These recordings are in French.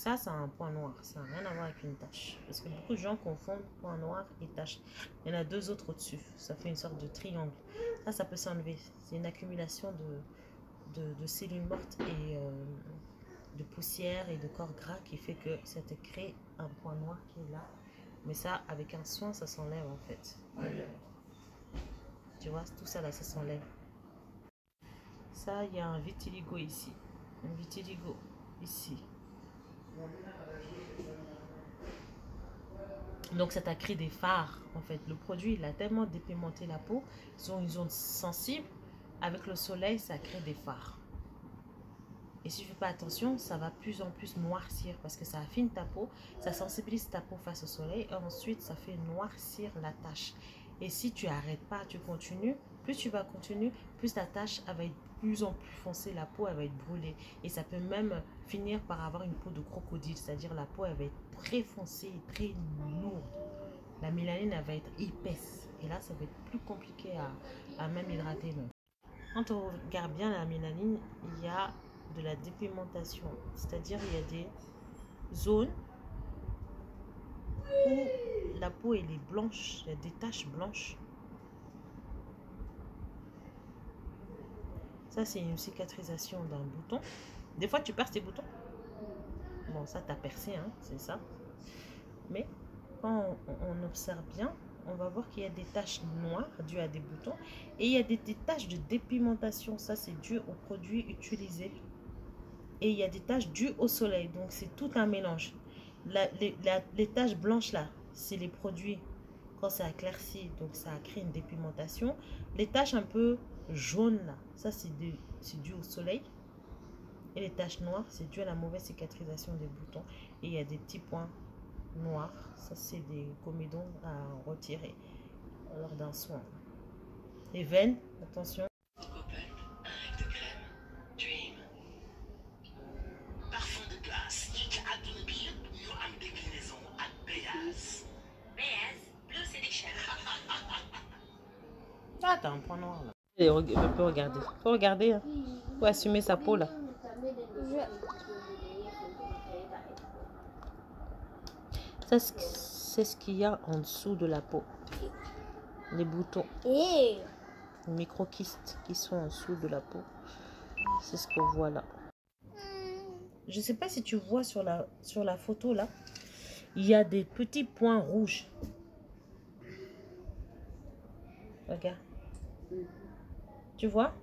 ça, c'est un point noir. Ça n'a rien à voir avec une tache. Parce que beaucoup de gens confondent point noir et tache. Il y en a deux autres au-dessus. Ça fait une sorte de triangle. Ça peut s'enlever. C'est une accumulation de cellules mortes et de poussière et de corps gras qui fait que ça te crée un point noir qui est là. Mais ça, avec un soin, ça s'enlève en fait. Tu vois, tout ça là, ça s'enlève. Ça, il y a un vitiligo ici. Un vitiligo ici. Donc ça t'a créé des fards en fait. Le produit, il a tellement dépigmenté la peau. Ils ont une zone sensible. Avec le soleil, ça crée des fards. Et si tu ne fais pas attention, ça va plus en plus noircir parce que ça affine ta peau, ça sensibilise ta peau face au soleil et ensuite ça fait noircir la tache. Et si tu n'arrêtes pas, tu continues, plus tu vas continuer, plus ta tache va être plus en plus foncée, la peau elle va être brûlée. Et ça peut même finir par avoir une peau de crocodile, c'est-à-dire la peau elle va être très foncée, très lourde. La mélanine elle va être épaisse. Et là, ça va être plus compliqué à même hydrater. Même. Quand on regarde bien la mélanine, il y a de la dépigmentation, c'est-à-dire il y a des zones où la peau elle est blanche, il y a des taches blanches. Ça c'est une cicatrisation d'un bouton. Des fois tu perces tes boutons. Bon ça t'as percé, hein, c'est ça. Mais quand on observe bien, on va voir qu'il y a des taches noires dues à des boutons et il y a des taches de dépigmentation. Ça c'est dû aux produits utilisés. Et il y a des taches dues au soleil. Donc, c'est tout un mélange. Les taches blanches, là, c'est les produits. Quand ça éclaircit, donc ça crée une dépigmentation. Les taches un peu jaunes, là, ça, c'est dû au soleil. Et les taches noires, c'est dû à la mauvaise cicatrisation des boutons. Et il y a des petits points noirs. Ça, c'est des comédons à retirer lors d'un soin. Les veines, attention. Ah, t'as un point noir là. On peut regarder. Faut regarder. Hein. Faut assumer sa peau là. Ça, c'est ce qu'il y a en dessous de la peau. Les boutons. Les micro-kystes qui sont en dessous de la peau. C'est ce qu'on voit là. Je sais pas si tu vois sur la photo là. Il y a des petits points rouges. Regarde. Tu vois?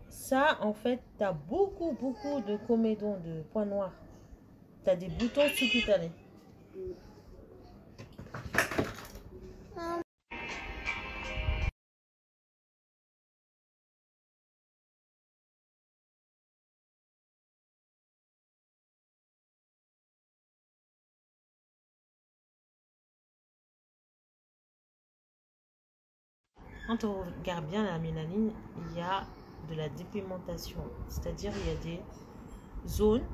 Ça, en fait, tu as beaucoup de comédons, de points noirs. Tu as des boutons sous-cutanés. Quand on regarde bien la mélanine, il y a de la dépigmentation. C'est-à-dire il y a des zones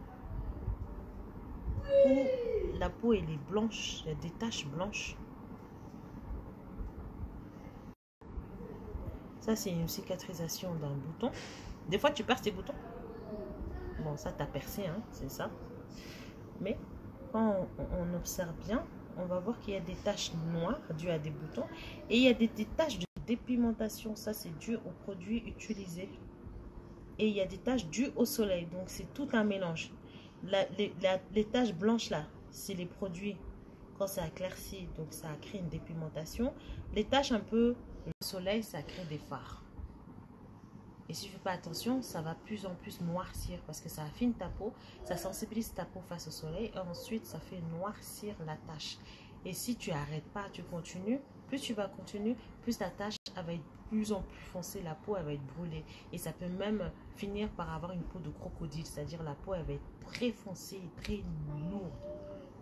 où la peau elle est blanche, il y a des taches blanches. Ça c'est une cicatrisation d'un bouton. Des fois tu perces tes boutons. Bon ça t'as percé, hein, c'est ça. Mais quand on observe bien, on va voir qu'il y a des taches noires dues à des boutons. Et il y a des taches de dépigmentation. Ça c'est dû aux produits utilisés. Et il y a des taches dues au soleil. Donc, c'est tout un mélange. Les taches blanches, là, c'est les produits. Quand ça éclaircit, donc ça crée une dépigmentation. Les taches un peu le soleil, ça crée des fards. Et si tu ne fais pas attention, ça va plus en plus noircir parce que ça affine ta peau, ça sensibilise ta peau face au soleil et ensuite ça fait noircir la tache. Et si tu n'arrêtes pas, tu continues, plus tu vas continuer, plus ta tache va être plus en plus foncée, la peau elle va être brûlée. Et ça peut même finir par avoir une peau de crocodile, c'est-à-dire la peau elle va être très foncée, très lourde.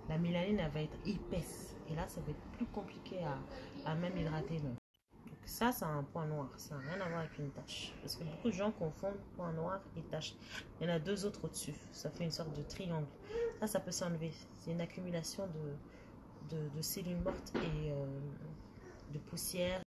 La mélanine elle va être épaisse. Et là, ça va être plus compliqué à même hydrater. Donc. Ça, c'est un point noir. Ça n'a rien à voir avec une tache. Parce que beaucoup de gens confondent point noir et tache. Il y en a deux autres au-dessus. Ça fait une sorte de triangle. Ça peut s'enlever. C'est une accumulation de cellules mortes et de poussière.